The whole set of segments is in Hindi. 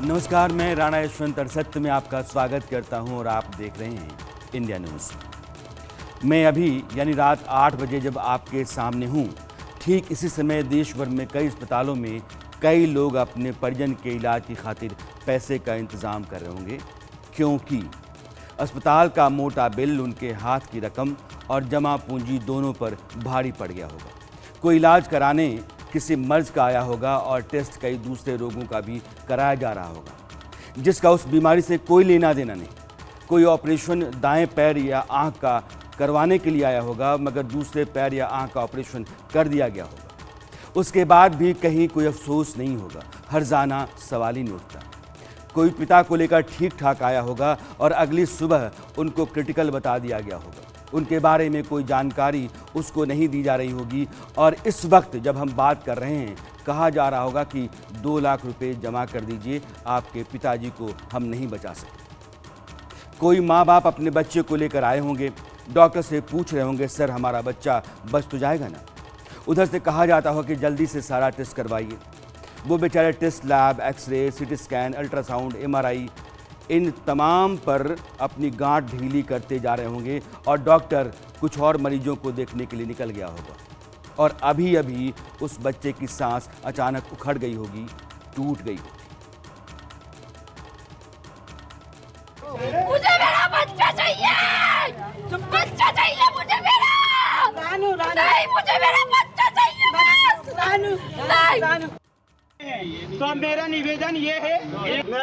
नमस्कार, मैं राणा यशवंत अड़सत्त में आपका स्वागत करता हूं और आप देख रहे हैं इंडिया न्यूज़। मैं अभी यानी रात 8 बजे जब आपके सामने हूं, ठीक इसी समय देश भर में कई अस्पतालों में कई लोग अपने परिजन के इलाज की खातिर पैसे का इंतज़ाम कर रहे होंगे, क्योंकि अस्पताल का मोटा बिल उनके हाथ की रकम और जमा पूंजी दोनों पर भारी पड़ गया होगा। कोई इलाज कराने किसी मर्ज का आया होगा और टेस्ट कई दूसरे रोगों का भी कराया जा रहा होगा, जिसका उस बीमारी से कोई लेना देना नहीं। कोई ऑपरेशन दाएं पैर या आंख का करवाने के लिए आया होगा, मगर दूसरे पैर या आंख का ऑपरेशन कर दिया गया होगा। उसके बाद भी कहीं कोई अफसोस नहीं होगा, हर्जाना सवाल ही नहीं उठता। कोई पिता को लेकर ठीक ठाक आया होगा और अगली सुबह उनको क्रिटिकल बता दिया गया होगा। उनके बारे में कोई जानकारी उसको नहीं दी जा रही होगी और इस वक्त जब हम बात कर रहे हैं, कहा जा रहा होगा कि 2 लाख रुपए जमा कर दीजिए, आपके पिताजी को हम नहीं बचा सके। कोई माँ बाप अपने बच्चे को लेकर आए होंगे, डॉक्टर से पूछ रहे होंगे, सर हमारा बच्चा बच तो जाएगा ना। उधर से कहा जाता हो कि जल्दी से सारा टेस्ट करवाइए। वो बेचारे test lab, x ray, CT scan, ultrasound, MRI इन तमाम पर अपनी गांठ ढीली करते जा रहे होंगे और डॉक्टर कुछ और मरीजों को देखने के लिए निकल गया होगा और अभी अभी उस बच्चे की सांस अचानक उखड़ गई होगी, टूट गई होगी। मुझे मेरा बच्चा चाहिए, बच्चा चाहिए मुझे मेरा। रानू, रानू। नहीं, मुझे मेरा बच्चा चाहिए बस। रानू, नहीं। तो मेरा निवेदन ये है,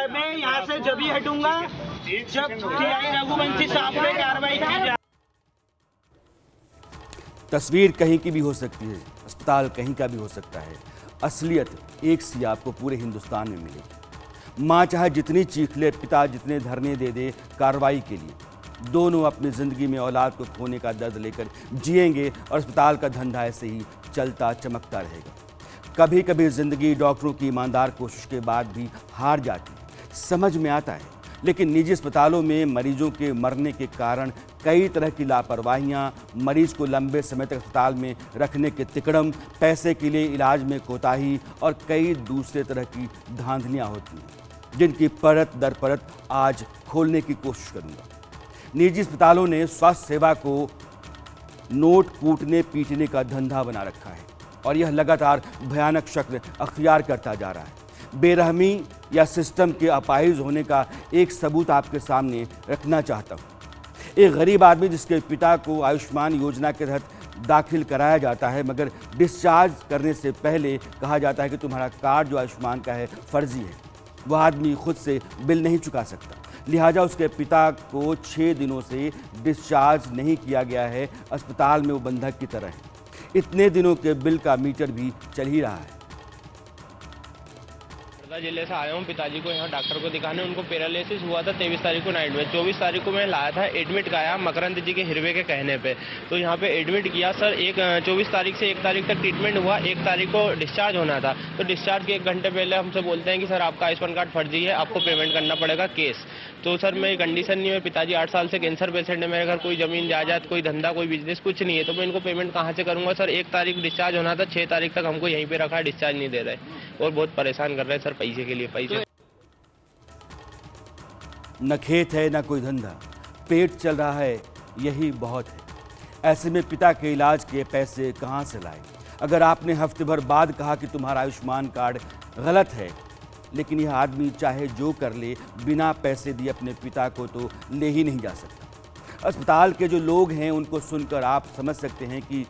मैं यहाँ से जब ही हटूंगा जब टीआई रघुवंशी साहब पे कार्रवाई की जाए। तस्वीर कहीं की भी हो सकती है, अस्पताल कहीं का भी हो सकता है, असलियत एक सी आपको पूरे हिंदुस्तान में मिलेगी। माँ चाहे जितनी चीख ले, पिता जितने धरने दे दे कार्रवाई के लिए, दोनों अपनी ज़िंदगी में औलाद को खोने का दर्द लेकर जिएंगे और अस्पताल का धंधा ऐसे ही चलता चमकता रहेगा। कभी कभी ज़िंदगी डॉक्टरों की ईमानदार कोशिश के बाद भी हार जाती है, समझ में आता है, लेकिन निजी अस्पतालों में मरीजों के मरने के कारण कई तरह की लापरवाहियां, मरीज को लंबे समय तक अस्पताल में रखने के तिकड़म, पैसे के लिए इलाज में कोताही और कई दूसरे तरह की धांधलियां होती हैं, जिनकी परत दर परत आज खोलने की कोशिश करूंगा। निजी अस्पतालों ने स्वास्थ्य सेवा को नोट कूटने पीटने का धंधा बना रखा है और यह लगातार भयानक शक्ल अख्तियार करता जा रहा है। बेरहमी या सिस्टम के अपाहिज होने का एक सबूत आपके सामने रखना चाहता हूँ। एक गरीब आदमी जिसके पिता को आयुष्मान योजना के तहत दाखिल कराया जाता है, मगर डिस्चार्ज करने से पहले कहा जाता है कि तुम्हारा कार्ड जो आयुष्मान का है फर्जी है। वह आदमी खुद से बिल नहीं चुका सकता, लिहाजा उसके पिता को 6 दिनों से डिस्चार्ज नहीं किया गया है। अस्पताल में वो बंधक की तरह है। इतने दिनों के बिल का मीटर भी चल ही रहा है। जिले से आया हूँ पिताजी को यहाँ डॉक्टर को दिखाने। उनको पैरालिसिस हुआ था 23 तारीख को नाइट में। 24 तारीख को मैं लाया था, एडमिट कराया मकरंद जी के हिरवे के कहने पे, तो यहाँ पे एडमिट किया सर। 24 तारीख से 1 तारीख तक ट्रीटमेंट हुआ। 1 तारीख को डिस्चार्ज होना था, तो डिस्चार्ज के 1 घंटे पहले हमसे बोलते हैं कि सर आपका आयुष्मान कार्ड फर्जी है, आपको पेमेंट करना पड़ेगा केस। तो सर मेरी कंडीशन नहीं है, पिताजी 8 साल से कैंसर पेशेंट है, मेरे घर कोई जमीन जायदाद, कोई धंधा, कोई बिजनेस कुछ नहीं है, तो मैं इनको पेमेंट कहाँ से करूँगा सर। 1 तारीख डिस्चार्ज होना था, 6 तारीख तक हमको यहीं पे रखा है, डिस्चार्ज नहीं दे रहे और बहुत परेशान कर रहे हैं सर पैसे के लिए। पैसे न खेत है न कोई धंधा, पेट चल रहा है, यही बहुत है। ऐसे में पिता के इलाज के पैसे कहाँ से लाए? अगर आपने हफ्ते भर बाद कहा कि तुम्हारा आयुष्मान कार्ड गलत है, लेकिन यह आदमी चाहे जो कर ले, बिना पैसे दिए अपने पिता को तो ले ही नहीं जा सकता। अस्पताल के जो लोग हैं उनको सुनकर आप समझ सकते हैं कि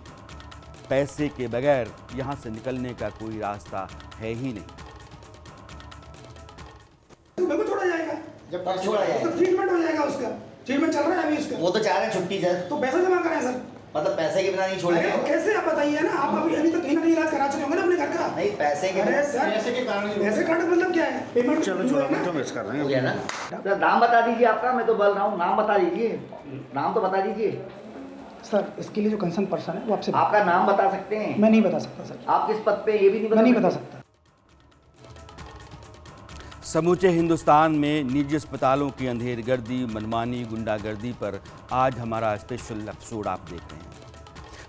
पैसे के बगैर यहाँ से निकलने का कोई रास्ता है ही नहीं। तो छोड़ा जाएगा, जब तक छोड़ा जाएगा तो ट्रीटमेंट हो जाएगा, उसका ट्रीटमेंट चल रहा है अभी उसका। वो तो चाह रहे हैं छुट्टी सर, तो पैसा जमा कराएं सर। मतलब पैसे के बिना नहीं छोड़ेंगे। तो कैसे आप बताइए ना, आप अभी तो कहीं ना कहीं इलाज करा चुके होंगे ना अपने घर का। नहीं पैसे के अरे सर, पैसे के कारण पैसे का मतलब क्या है? पेमेंट चलो जो है ना, हो गया ना। सर नाम बता दीजिए आपका, मैं तो बोल रहा हूँ नाम बता दीजिए, नाम तो बता दीजिए सर। इसके लिए जो कंसर्न पर्सन है वो आपसे आपका नाम बता सकते हैं। मैं नहीं बता सकता सर। आप किस पद पे ये भी मैं नहीं बता सकता। समूचे हिंदुस्तान में निजी अस्पतालों की अंधेरगर्दी, मनमानी, गुंडागर्दी पर आज हमारा स्पेशल एपिसोड आप देख रहे हैं।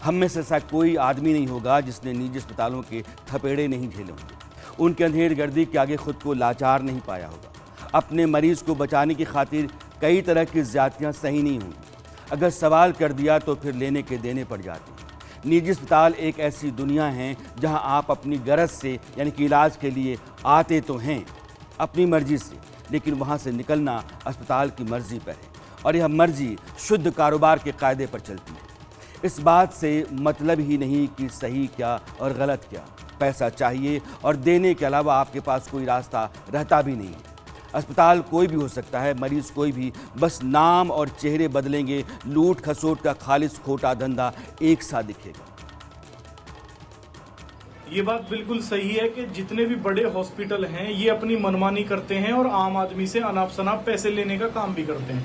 हम में से ऐसा कोई आदमी नहीं होगा जिसने निजी अस्पतालों के थपेड़े नहीं झेले होंगे, उनके अंधेरगर्दी के आगे खुद को लाचार नहीं पाया होगा। अपने मरीज को बचाने की खातिर कई तरह की ज्यादतियाँ सही नहीं हुई। अगर सवाल कर दिया तो फिर लेने के देने पड़ जाते हैं। निजी अस्पताल एक ऐसी दुनिया है जहां आप अपनी गरज से यानी कि इलाज के लिए आते तो हैं अपनी मर्जी से, लेकिन वहां से निकलना अस्पताल की मर्जी पर है और यह मर्जी शुद्ध कारोबार के कायदे पर चलती है। इस बात से मतलब ही नहीं कि सही क्या और गलत क्या, पैसा चाहिए और देने के अलावा आपके पास कोई रास्ता रहता भी नहीं है। अस्पताल कोई भी हो सकता है, मरीज कोई भी, बस नाम और चेहरे बदलेंगे, लूट खसोट का खालिस खोटा धंधा एक सा दिखेगा। ये बात बिल्कुल सही है कि जितने भी बड़े हॉस्पिटल हैं ये अपनी मनमानी करते हैं और आम आदमी से अनाप शनाप पैसे लेने का काम भी करते हैं।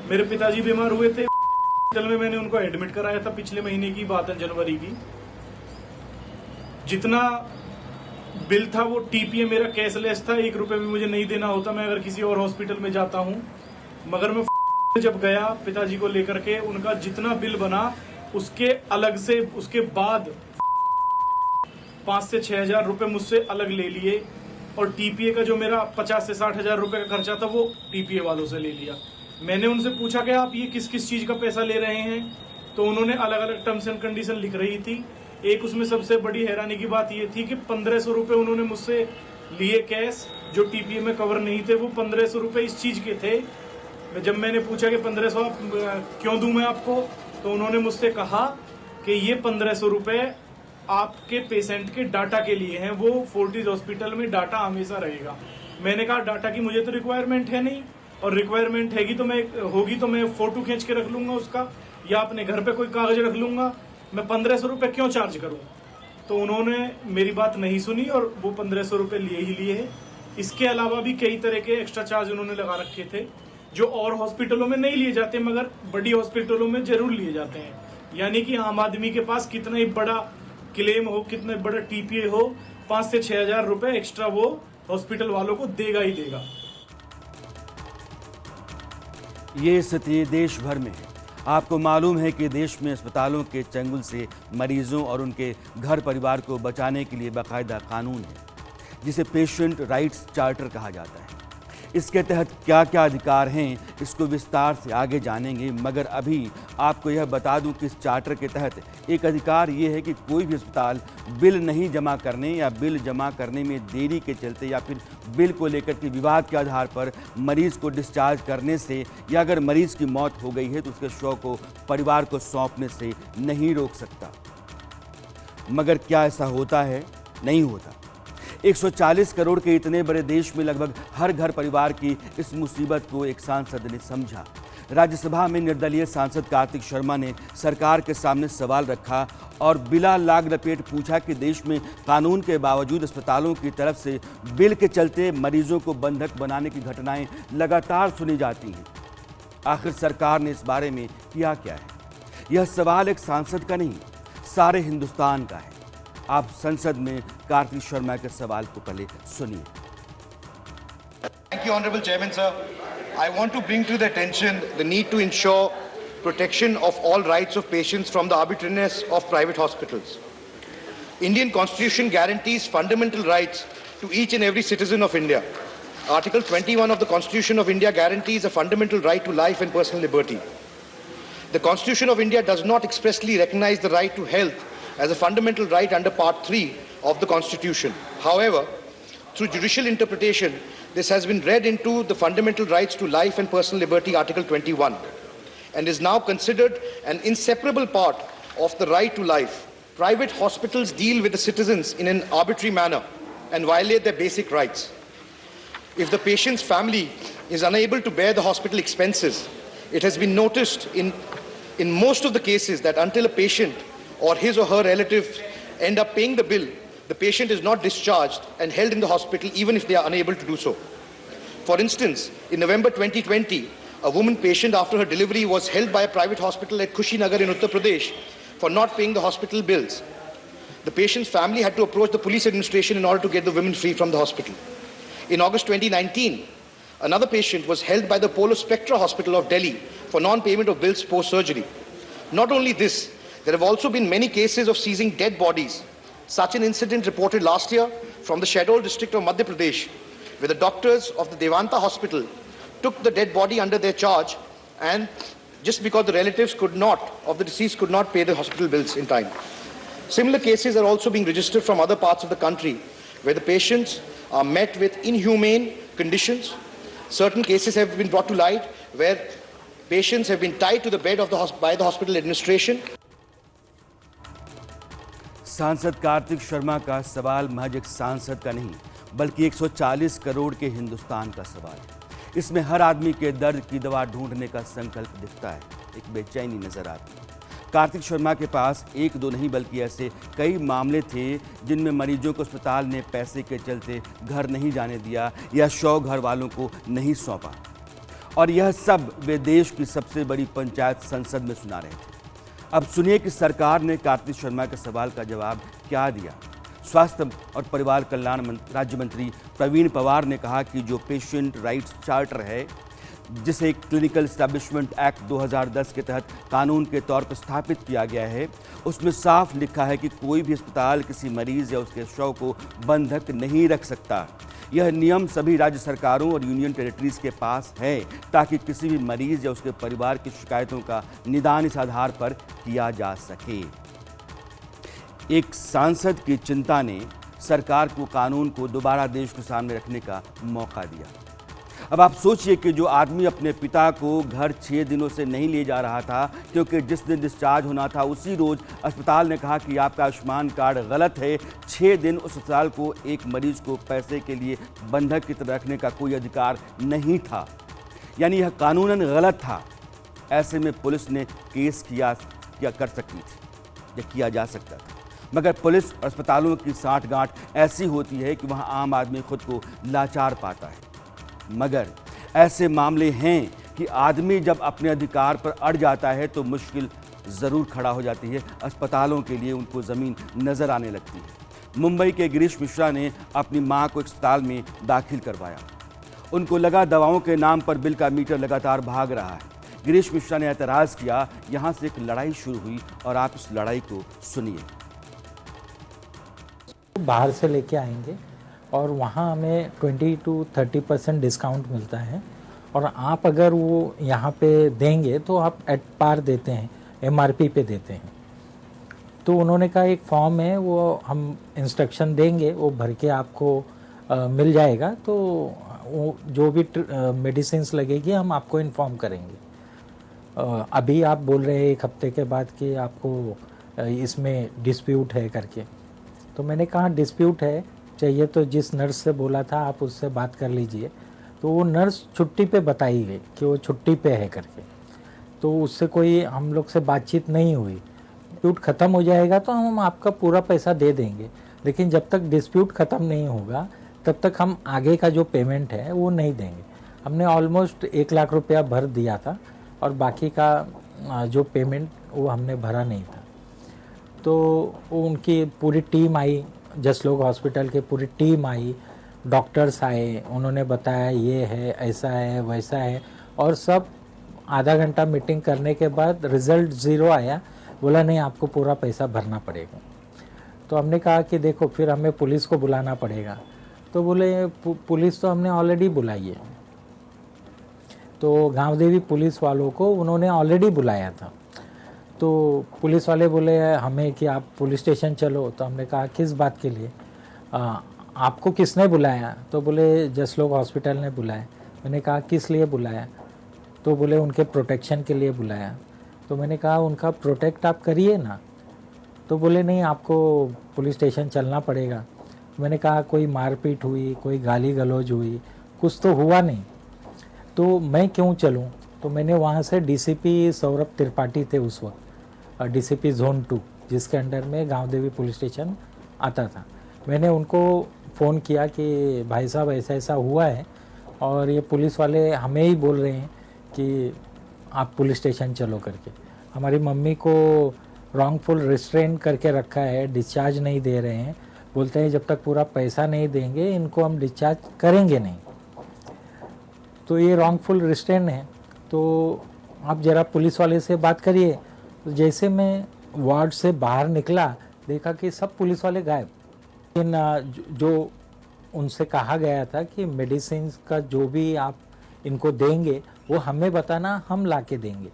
मेरे पिताजी बीमार हुए थे हॉस्पिटल में, मैंने उनको एडमिट कराया था, पिछले महीने की बात है, जनवरी की। जितना बिल था वो टीपीए मेरा कैशलेस था, 1 रुपए भी मुझे नहीं देना होता मैं अगर किसी और हॉस्पिटल में जाता हूं। मगर मैं जब गया पिताजी को लेकर के, उनका जितना बिल बना उसके अलग से, उसके बाद 5 से 6 हजार रुपए मुझसे अलग ले लिए और टीपीए का जो मेरा 50 से 60 हजार रुपए का खर्चा था वो टीपीए वालों से ले लिया। मैंने उनसे पूछा कि आप ये किस किस चीज का पैसा ले रहे हैं, तो उन्होंने अलग अलग टर्म्स एंड कंडीशन लिख रही थी। एक उसमें सबसे बड़ी हैरानी की बात ये थी कि 1500 रुपए उन्होंने मुझसे लिए कैश, जो टीपीए में कवर नहीं थे। वो 1500 रुपए इस चीज के थे। जब मैंने पूछा कि 1500 क्यों दूं मैं आपको, तो उन्होंने मुझसे कहा कि ये 1500 रुपए आपके पेशेंट के डाटा के लिए हैं, वो फोर्टिस हॉस्पिटल में डाटा हमेशा रहेगा। मैंने कहा डाटा की मुझे तो रिक्वायरमेंट है नहीं, और रिक्वायरमेंट होगी तो मैं फोटो खींच के रख लूंगा उसका, या अपने घर पे कोई कागज रख लूंगा। मैं 1500 रुपए क्यों चार्ज करूं? तो उन्होंने मेरी बात नहीं सुनी और वो 1500 रुपए लिए ही लिए हैं। इसके अलावा भी कई तरह के एक्स्ट्रा चार्ज उन्होंने लगा रखे थे जो और हॉस्पिटलों में नहीं लिए जाते मगर बड़ी हॉस्पिटलों में जरूर लिए जाते हैं। यानी कि आम आदमी के पास कितना ही बड़ा क्लेम हो, कितना बड़ा टीपीए हो, 5 से 6 हजार रुपए एक्स्ट्रा वो हॉस्पिटल वालों को देगा ही देगा। ये स्थिति देश भर में है। आपको मालूम है कि देश में अस्पतालों के चंगुल से मरीजों और उनके घर परिवार को बचाने के लिए बाकायदा कानून है, जिसे पेशेंट राइट्स चार्टर कहा जाता है। इसके तहत क्या क्या अधिकार हैं, इसको विस्तार से आगे जानेंगे, मगर अभी आपको यह बता दूं कि इस चार्टर के तहत एक अधिकार ये है कि कोई भी अस्पताल बिल नहीं जमा करने या बिल जमा करने में देरी के चलते या फिर बिल को लेकर के विवाद के आधार पर मरीज को डिस्चार्ज करने से, या अगर मरीज की मौत हो गई है तो उसके शव को परिवार को सौंपने से नहीं रोक सकता। मगर क्या ऐसा होता है? नहीं होता। 140 करोड़ के इतने बड़े देश में लगभग हर घर परिवार की इस मुसीबत को एक सांसद ने समझा। राज्यसभा में निर्दलीय सांसद कार्तिक शर्मा ने सरकार के सामने सवाल रखा और बिला लाग लपेट पूछा कि देश में कानून के बावजूद अस्पतालों की तरफ से बिल के चलते मरीजों को बंधक बनाने की घटनाएं लगातार सुनी जाती हैं। आखिर सरकार ने इस बारे में किया क्या है? यह सवाल एक सांसद का नहीं, सारे हिंदुस्तान का है। आप संसद में कार्तिक शर्मा के सवाल को पहले सुनिए। Thank you, Honorable Chairman, sir. I want to bring to the attention the need to ensure protection of all rights of patients from the arbitrariness of private hospitals. Indian Constitution guarantees fundamental rights to each and every citizen of India. Article 21 of the Constitution of India guarantees a fundamental right to life and personal liberty. The Constitution of India does not expressly recognize the right to health as a fundamental right under Part 3 of the Constitution. However, through judicial interpretation, this has been read into the fundamental rights to life and personal liberty, Article 21, and is now considered an inseparable part of the right to life. Private hospitals deal with the citizens in an arbitrary manner and violate their basic rights. If the patient's family is unable to bear the hospital expenses, it has been noticed in most of the cases that until a patient or his or her relatives end up paying the bill, the patient is not discharged and held in the hospital even if they are unable to do so. For instance, in November 2020, a woman patient after her delivery was held by a private hospital at Kushinagar in Uttar Pradesh for not paying the hospital bills. The patient's family had to approach the police administration in order to get the women free from the hospital. In August 2019, another patient was held by the Apollo Spectra Hospital of Delhi for non-payment of bills post-surgery. Not only this, there have also been many cases of seizing dead bodies. Such an incident reported last year from the Shahdol district of Madhya Pradesh, where the doctors of the Devanta hospital took the dead body under their charge, and just because the relatives of the deceased could not pay the hospital bills in time. Similar cases are also being registered from other parts of the country where the patients are met with inhumane conditions. Certain cases have been brought to light where patients have been tied to the bed by the hospital administration. सांसद कार्तिक शर्मा का सवाल महज एक सांसद का नहीं बल्कि 140 करोड़ के हिंदुस्तान का सवाल है। इसमें हर आदमी के दर्द की दवा ढूंढने का संकल्प दिखता है, एक बेचैनी नजर आती है। कार्तिक शर्मा के पास एक दो नहीं बल्कि ऐसे कई मामले थे जिनमें मरीजों को अस्पताल ने पैसे के चलते घर नहीं जाने दिया या शव घर वालों को नहीं सौंपा, और यह सब वे देश की सबसे बड़ी पंचायत संसद में सुना रहे थे। अब सुनिए कि सरकार ने कार्तिक शर्मा के सवाल का जवाब क्या दिया। स्वास्थ्य और परिवार कल्याण राज्य मंत्री प्रवीण पवार ने कहा कि जो पेशेंट राइट्स चार्टर है, जिसे क्लिनिकल एस्टैब्लिशमेंट एक्ट 2010 के तहत कानून के तौर पर स्थापित किया गया है, उसमें साफ लिखा है कि कोई भी अस्पताल किसी मरीज या उसके शव को बंधक नहीं रख सकता। यह नियम सभी राज्य सरकारों और यूनियन टेरिटरीज के पास है ताकि किसी भी मरीज या उसके परिवार की शिकायतों का निदान इस आधार पर किया जा सके। एक सांसद की चिंता ने सरकार को कानून को दोबारा देश के सामने रखने का मौका दिया। अब आप सोचिए कि जो आदमी अपने पिता को घर 6 दिनों से नहीं ले जा रहा था क्योंकि जिस दिन डिस्चार्ज होना था उसी रोज अस्पताल ने कहा कि आपका आयुष्मान कार्ड गलत है, 6 दिन उस अस्पताल को एक मरीज को पैसे के लिए बंधक की तरह रखने का कोई अधिकार नहीं था, यानी यह कानूनन गलत था। ऐसे में पुलिस ने केस किया कर सकती थी या किया जा सकता था, मगर पुलिस और अस्पतालों की साठगांठ ऐसी होती है कि वहाँ आम आदमी खुद को लाचार पाता है। मगर ऐसे मामले हैं कि आदमी जब अपने अधिकार पर अड़ जाता है तो मुश्किल ज़रूर खड़ा हो जाती है, अस्पतालों के लिए उनको ज़मीन नज़र आने लगती है। मुंबई के गिरीश मिश्रा ने अपनी मां को एक अस्पताल में दाखिल करवाया। उनको लगा दवाओं के नाम पर बिल का मीटर लगातार भाग रहा है। गिरीश मिश्रा ने एतराज़ किया। यहाँ से एक लड़ाई शुरू हुई और आप इस लड़ाई को सुनिए। बाहर से लेके आएंगे और वहाँ हमें 20 to 30% डिस्काउंट मिलता है, और आप अगर वो यहाँ पे देंगे तो आप एट पार देते हैं, MRP पे देते हैं। तो उन्होंने कहा एक फॉर्म है, वो हम इंस्ट्रक्शन देंगे, वो भर के आपको मिल जाएगा, तो वो जो भी मेडिसिन्स लगेगी हम आपको इन्फॉर्म करेंगे। अभी आप बोल रहे हैं एक हफ्ते के बाद कि आपको इसमें डिस्प्यूट है करके, तो मैंने कहा डिस्प्यूट है चाहिए तो जिस नर्स से बोला था आप उससे बात कर लीजिए। तो वो नर्स छुट्टी पे बताई गई कि वो छुट्टी पे है करके, तो उससे कोई हम लोग से बातचीत नहीं हुई। डिस्प्यूट ख़त्म हो जाएगा तो हम आपका पूरा पैसा दे देंगे, लेकिन जब तक डिस्प्यूट ख़त्म नहीं होगा तब तक हम आगे का जो पेमेंट है वो नहीं देंगे। हमने ऑलमोस्ट 1 लाख रुपया भर दिया था और बाकी का जो पेमेंट वो हमने भरा नहीं था। तो उनकी पूरी टीम आई, जसलोक हॉस्पिटल की पूरी टीम आई, डॉक्टर्स आए, उन्होंने बताया ये है, ऐसा है, वैसा है, और सब आधा घंटा मीटिंग करने के बाद रिज़ल्ट 0 आया। बोला नहीं आपको पूरा पैसा भरना पड़ेगा। तो हमने कहा कि देखो फिर हमें पुलिस को बुलाना पड़ेगा। तो बोले पुलिस तो हमने ऑलरेडी बुलाई है। तो गाँव देवी पुलिस वालों को उन्होंने ऑलरेडी बुलाया था। तो पुलिस वाले बोले हमें कि आप पुलिस स्टेशन चलो। तो हमने कहा किस बात के लिए, आपको किसने बुलाया? तो बोले जसलोक हॉस्पिटल ने बुलाया। मैंने कहा किस लिए बुलाया? तो बोले उनके प्रोटेक्शन के लिए बुलाया। तो मैंने कहा उनका प्रोटेक्ट आप करिए ना। तो बोले नहीं आपको पुलिस स्टेशन चलना पड़ेगा। मैंने कहा कोई मारपीट हुई, कोई गाली गलौज हुई, कुछ तो हुआ नहीं, तो मैं क्यों चलूँ? तो मैंने वहाँ से डीसीपी सौरभ त्रिपाठी थे उस वक्त, डीसीपी जोन 2 जिसके अंडर में गांव देवी पुलिस स्टेशन आता था। मैंने उनको फ़ोन किया कि भाई साहब ऐसा ऐसा हुआ है और ये पुलिस वाले हमें ही बोल रहे हैं कि आप पुलिस स्टेशन चलो करके। हमारी मम्मी को रॉन्गफुल रिस्ट्रेन करके रखा है, डिस्चार्ज नहीं दे रहे हैं, बोलते हैं जब तक पूरा पैसा नहीं देंगे इनको हम डिस्चार्ज करेंगे नहीं। तो ये रॉन्गफुल रिस्ट्रेन है, तो आप ज़रा पुलिस वाले से बात करिए। तो जैसे मैं वार्ड से बाहर निकला देखा कि सब पुलिस वाले गायब। लेकिन जो उनसे कहा गया था कि मेडिसिन का जो भी आप इनको देंगे वो हमें बताना, हम ला के देंगे।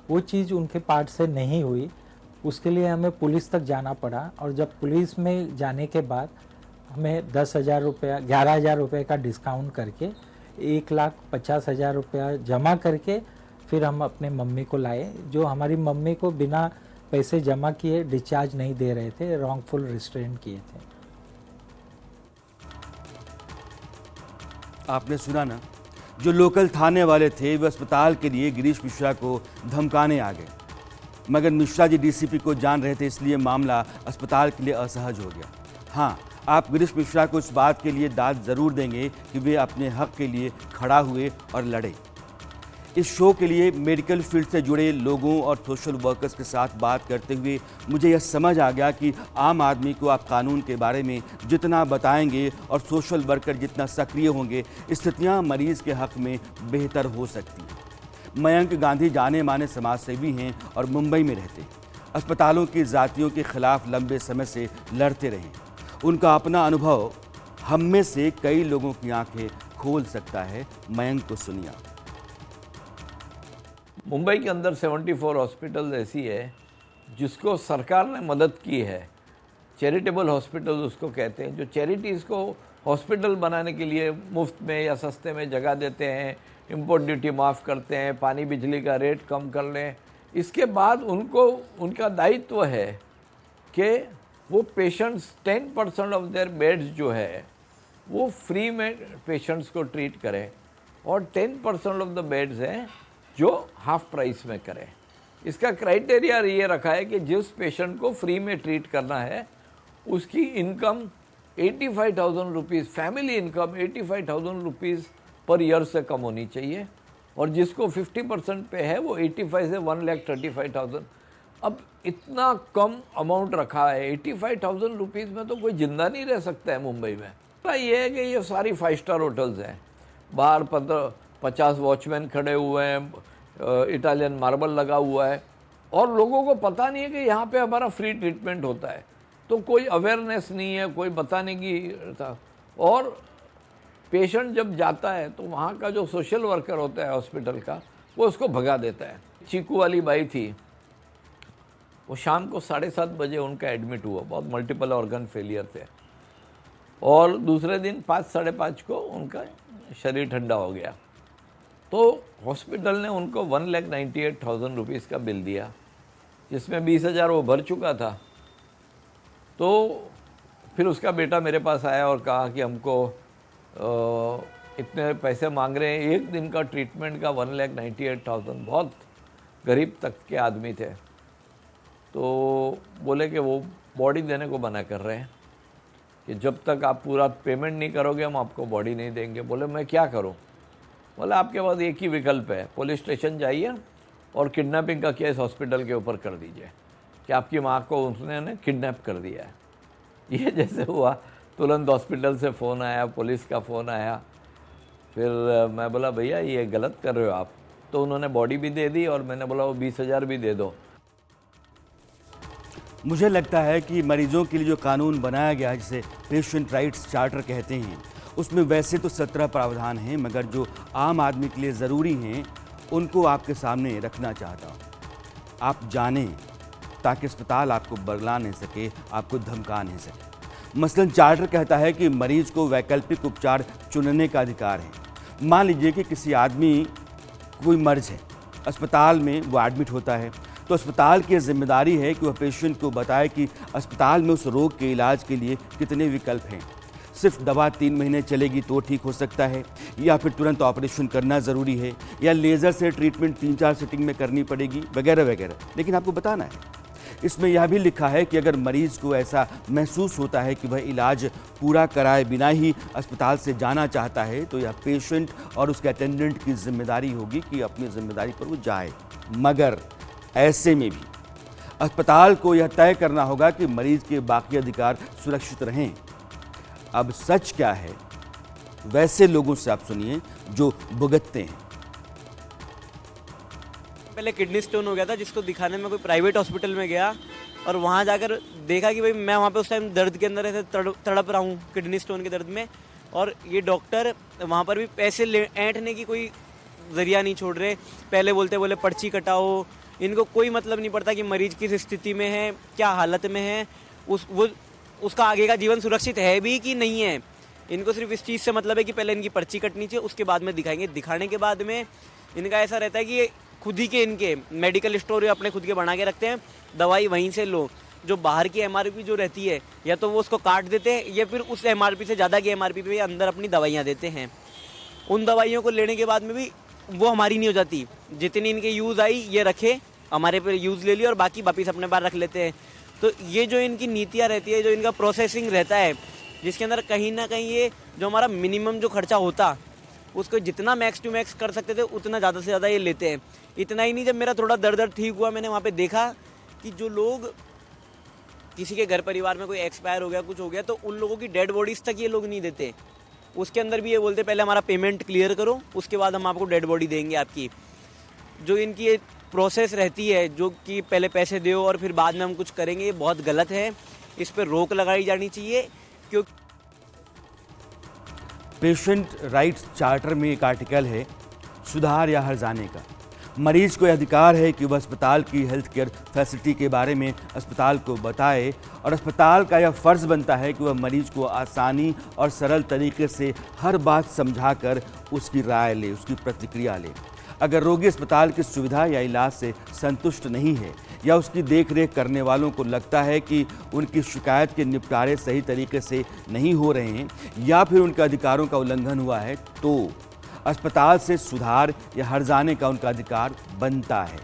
वो चीज़ उनके पार्ट से नहीं हुई, उसके लिए हमें पुलिस तक जाना पड़ा। और जब पुलिस में जाने के बाद हमें 10,000 रुपया, 11,000 रुपये का डिस्काउंट करके 1,50,000 रुपया जमा करके फिर हम अपने मम्मी को लाए, जो हमारी मम्मी को बिना पैसे जमा किए डिस्चार्ज नहीं दे रहे थे, रॉन्गफुल रिस्ट्रेंट किए थे। आपने सुना ना, जो लोकल थाने वाले थे वे अस्पताल के लिए गिरीश मिश्रा को धमकाने आ गए, मगर मिश्रा जी डीसीपी को जान रहे थे, इसलिए मामला अस्पताल के लिए असहज हो गया। हाँ, आप गिरीश मिश्रा को इस बात के लिए दाद ज़रूर देंगे कि वे अपने हक के लिए खड़ा हुए और लड़े। इस शो के लिए मेडिकल फील्ड से जुड़े लोगों और सोशल वर्कर्स के साथ बात करते हुए मुझे यह समझ आ गया कि आम आदमी को आप कानून के बारे में जितना बताएंगे और सोशल वर्कर जितना सक्रिय होंगे, स्थितियां मरीज़ के हक में बेहतर हो सकती हैं। मयंक गांधी जाने माने समाजसेवी हैं और मुंबई में रहते हैं। अस्पतालों की जातियों के खिलाफ लंबे समय से लड़ते रहे। उनका अपना अनुभव हम में से कई लोगों की आंखें खोल सकता है। मयंक को सुनिए। मुंबई के अंदर 74 हॉस्पिटल ऐसी है जिसको सरकार ने मदद की है। चैरिटेबल हॉस्पिटल उसको कहते हैं, जो चैरिटीज़ को हॉस्पिटल बनाने के लिए मुफ्त में या सस्ते में जगह देते हैं, इंपोर्ट ड्यूटी माफ़ करते हैं, पानी बिजली का रेट कम कर लें। इसके बाद उनको उनका दायित्व है कि वो पेशेंट्स 10% ऑफ देयर बेड्स जो है वो फ्री में पेशेंट्स को ट्रीट करें, और 10% ऑफ द बेड्स हैं जो हाफ प्राइस में करें। इसका क्राइटेरिया ये रखा है कि जिस पेशेंट को फ्री में ट्रीट करना है उसकी income 85,000 rupees, family income 85,000 rupees per year से कम होनी चाहिए, और जिसको 50% पे है वो 85 से 1,35,000। अब इतना कम अमाउंट रखा है, 85,000 रुपीज़ में तो कोई जिंदा नहीं रह सकता है मुंबई में। तो ये है कि ये सारी 5 स्टार होटल्स हैं, बाहर 50 वॉचमैन खड़े हुए हैं, इटालियन मार्बल लगा हुआ है, और लोगों को पता नहीं है कि यहाँ पे हमारा फ्री ट्रीटमेंट होता है। तो कोई अवेयरनेस नहीं है, कोई बताने की था। और पेशेंट जब जाता है तो वहाँ का जो सोशल वर्कर होता है हॉस्पिटल का, वो उसको भगा देता है। चीकू वाली बाई थी, वो शाम को 7:30 बजे उनका एडमिट हुआ, बहुत मल्टीपल ऑर्गन फेलियर थे, और दूसरे दिन 5, 5:30 को उनका शरीर ठंडा हो गया। तो हॉस्पिटल ने उनको 1,98,000 रुपीज़ का बिल दिया, जिसमें 20,000 वो भर चुका था। तो फिर उसका बेटा मेरे पास आया और कहा कि हमको इतने पैसे मांग रहे हैं, एक दिन का ट्रीटमेंट का 1,98,000। बहुत गरीब तक के आदमी थे। तो बोले कि वो बॉडी देने को मना कर रहे हैं, कि जब तक आप पूरा पेमेंट नहीं करोगे हम आपको बॉडी नहीं देंगे। बोले मैं क्या करूं? बोले आपके पास एक ही विकल्प है, पुलिस स्टेशन जाइए और किडनैपिंग का केस हॉस्पिटल के ऊपर कर दीजिए कि आपकी माँ को उसने किडनैप कर दिया है। ये जैसे हुआ तुरंत हॉस्पिटल से फ़ोन आया, पुलिस का फ़ोन आया। फिर मैं बोला भैया ये गलत कर रहे हो आप। तो उन्होंने बॉडी भी दे दी, और मैंने बोला वो 20,000 भी दे दो। मुझे लगता है कि मरीजों के लिए जो कानून बनाया गया है, जिसे पेशेंट राइट्स चार्टर कहते हैं, उसमें वैसे तो 17 प्रावधान हैं, मगर जो आम आदमी के लिए ज़रूरी हैं उनको आपके सामने रखना चाहता हूँ। आप जानें, ताकि अस्पताल आपको बरला नहीं सके, आपको धमका नहीं सके। मसलन चार्टर कहता है कि मरीज को वैकल्पिक उपचार चुनने का अधिकार है। मान लीजिए कि किसी आदमी कोई मर्ज है, अस्पताल में वो एडमिट होता है, तो अस्पताल की जिम्मेदारी है कि वह पेशेंट को बताए कि अस्पताल में उस रोग के इलाज के लिए कितने विकल्प हैं। सिर्फ दवा 3 महीने चलेगी तो ठीक हो सकता है, या फिर तुरंत ऑपरेशन करना ज़रूरी है, या लेज़र से ट्रीटमेंट 3-4 सिटिंग में करनी पड़ेगी, वगैरह वगैरह। लेकिन आपको बताना है, इसमें यह भी लिखा है कि अगर मरीज को ऐसा महसूस होता है कि वह इलाज पूरा कराए बिना ही अस्पताल से जाना चाहता है, तो यह पेशेंट और उसके अटेंडेंट की जिम्मेदारी होगी कि अपनी जिम्मेदारी पर वो जाए। मगर ऐसे में भी अस्पताल को यह तय करना होगा कि मरीज के बाकी अधिकार सुरक्षित रहें। अब सच क्या है, वैसे लोगों से आप सुनिए जो भुगतते हैं। पहले किडनी स्टोन हो गया था, जिसको दिखाने में कोई प्राइवेट हॉस्पिटल में गया, और वहाँ जाकर देखा कि भाई मैं वहाँ पे उस टाइम दर्द के अंदर ऐसे तड़प रहा हूँ किडनी स्टोन के दर्द में। और ये डॉक्टर वहाँ पर भी पैसे ऐंठने की कोई ज़रिया नहीं छोड़ रहे। पहले बोले पर्ची कटाओ, इनको कोई मतलब नहीं पड़ता कि मरीज किस स्थिति में है, क्या हालत में है, उसका आगे का जीवन सुरक्षित है भी कि नहीं है। इनको सिर्फ इस चीज़ से मतलब है कि पहले इनकी पर्ची कटनी चाहिए, उसके बाद में दिखाएंगे। दिखाने के बाद में इनका ऐसा रहता है कि ये खुद ही के इनके मेडिकल स्टोर अपने खुद के बना के रखते हैं, दवाई वहीं से लो। जो बाहर की MRP जो रहती है, या तो वो उसको काट देते हैं या फिर उस MRP से ज़्यादा की MRP पे अंदर अपनी दवाइयाँ देते हैं। उन दवाइयों को लेने के बाद में भी वो हमारी नहीं हो जाती। जितनी इनके यूज़ आई ये रखे, हमारे पे यूज़ ले लिया और बाकी वापिस अपने पास रख लेते हैं। तो ये जो इनकी नीतियाँ रहती है, जो इनका प्रोसेसिंग रहता है, जिसके अंदर कहीं ना कहीं ये जो हमारा मिनिमम जो खर्चा होता उसको जितना मैक्स टू मैक्स कर सकते थे उतना ज़्यादा से ज़्यादा ये लेते हैं। इतना ही नहीं, जब मेरा थोड़ा दर्द ठीक हुआ, मैंने वहाँ पे देखा कि जो लोग, किसी के घर परिवार में कोई एक्सपायर हो गया, कुछ हो गया, तो उन लोगों की डेड बॉडीज़ तक ये लोग नहीं देते। उसके अंदर भी ये बोलते पहले हमारा पेमेंट क्लियर करो, उसके बाद हम आपको डेड बॉडी देंगे आपकी। जो इनकी ये प्रोसेस रहती है, जो कि पहले पैसे दो और फिर बाद में हम कुछ करेंगे, ये बहुत गलत है। इस पर रोक लगाई जानी चाहिए। क्योंकि पेशेंट राइट्स चार्टर में एक आर्टिकल है, सुधार या हर्जाने का। मरीज को यह अधिकार है कि वह अस्पताल की हेल्थ केयर फैसिलिटी के बारे में अस्पताल को बताए, और अस्पताल का यह फ़र्ज़ बनता है कि वह मरीज को आसानी और सरल तरीके से हर बात समझाकर उसकी राय ले, उसकी प्रतिक्रिया ले। अगर रोगी अस्पताल की सुविधा या इलाज से संतुष्ट नहीं है, या उसकी देखरेख करने वालों को लगता है कि उनकी शिकायत के निपटारे सही तरीके से नहीं हो रहे हैं, या फिर उनके अधिकारों का उल्लंघन हुआ है, तो अस्पताल से सुधार या हर्जाने का उनका अधिकार बनता है।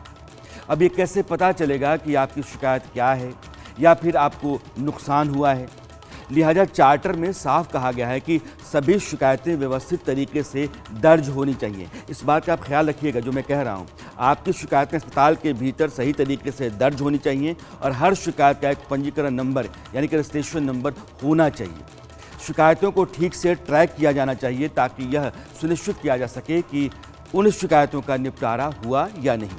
अब ये कैसे पता चलेगा कि आपकी शिकायत क्या है या फिर आपको नुकसान हुआ है? लिहाजा चार्टर में साफ कहा गया है कि सभी शिकायतें व्यवस्थित तरीके से दर्ज होनी चाहिए। इस बात का आप ख्याल रखिएगा जो मैं कह रहा हूँ। आपकी शिकायतें अस्पताल के भीतर सही तरीके से दर्ज होनी चाहिए, और हर शिकायत का एक पंजीकरण नंबर यानी कि रजिस्ट्रेशन नंबर होना चाहिए। शिकायतों को ठीक से ट्रैक किया जाना चाहिए ताकि यह सुनिश्चित किया जा सके कि उन शिकायतों का निपटारा हुआ या नहीं।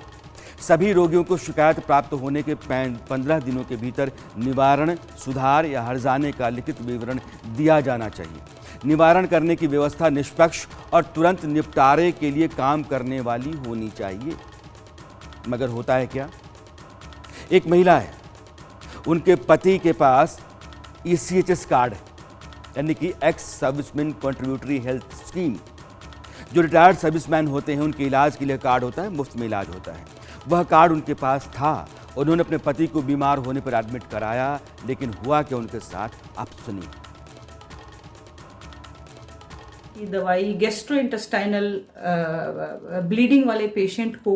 सभी रोगियों को शिकायत प्राप्त होने के 15 दिनों के भीतर निवारण, सुधार या हर्जाने का लिखित विवरण दिया जाना चाहिए। निवारण करने की व्यवस्था निष्पक्ष और तुरंत निपटारे के लिए काम करने वाली होनी चाहिए। मगर होता है क्या? एक महिला है, उनके पति के पास ECHS कार्ड है, यानी कि ex serviceman contributory health scheme. जो रिटायर्ड सर्विसमैन होते हैं उनके इलाज के लिए कार्ड होता है, मुफ्त में इलाज होता है। वह कार्ड उनके पास था। उन्होंने अपने पति को बीमार होने पर एडमिट कराया, लेकिन हुआ क्या उनके साथ, आप सुनिए। ये दवाई गैस्ट्रोइंटेस्टाइनल ब्लीडिंग वाले पेशेंट को,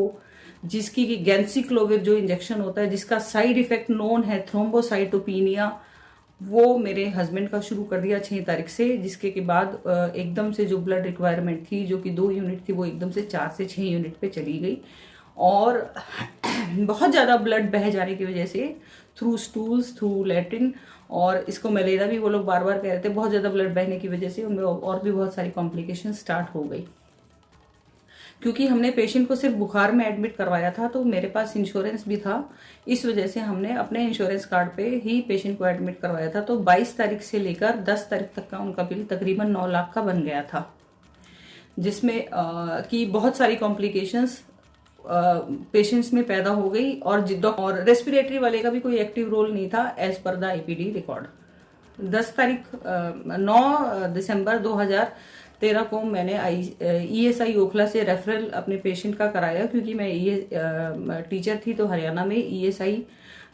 जिसकी गैंसिक्लोविर जो इंजेक्शन होता है, जिसका साइड इफेक्ट नोन है थ्रोम्बोसाइटोपिनिया, वो मेरे हस्बैंड का शुरू कर दिया 6 तारीख से। जिसके के बाद एकदम से जो ब्लड रिक्वायरमेंट थी, जो कि 2 यूनिट थी, वो एकदम से 4 से 6 यूनिट पे चली गई। और बहुत ज़्यादा ब्लड बह जाने की वजह से थ्रू स्टूल्स, थ्रू लैट्रिन, और इसको मलेरिया भी वो लोग बार बार कह रहे थे। बहुत ज़्यादा ब्लड बहने की वजह से उनमें और भी बहुत सारी कॉम्प्लिकेशन स्टार्ट हो गई। क्योंकि हमने पेशेंट को सिर्फ बुखार में एडमिट करवाया था, तो मेरे पास इंश्योरेंस भी था। इस वजह से हमने अपने इंश्योरेंस कार्ड पे ही पेशेंट को एडमिट करवाया था। तो 22 तारीख से लेकर 10 तारीख तक का उनका बिल तकरीबन 9 लाख का बन गया था, जिसमें कि बहुत सारी कॉम्प्लिकेशंस पेशेंट्स में पैदा हो गई। और रेस्पिरेटरी वाले का भी कोई एक्टिव रोल नहीं था as per the IPD record. 9 दिसंबर 2013 को मैंने ESI ओखला से रेफरल अपने पेशेंट का कराया, क्योंकि मैं टीचर थी, तो हरियाणा में ESI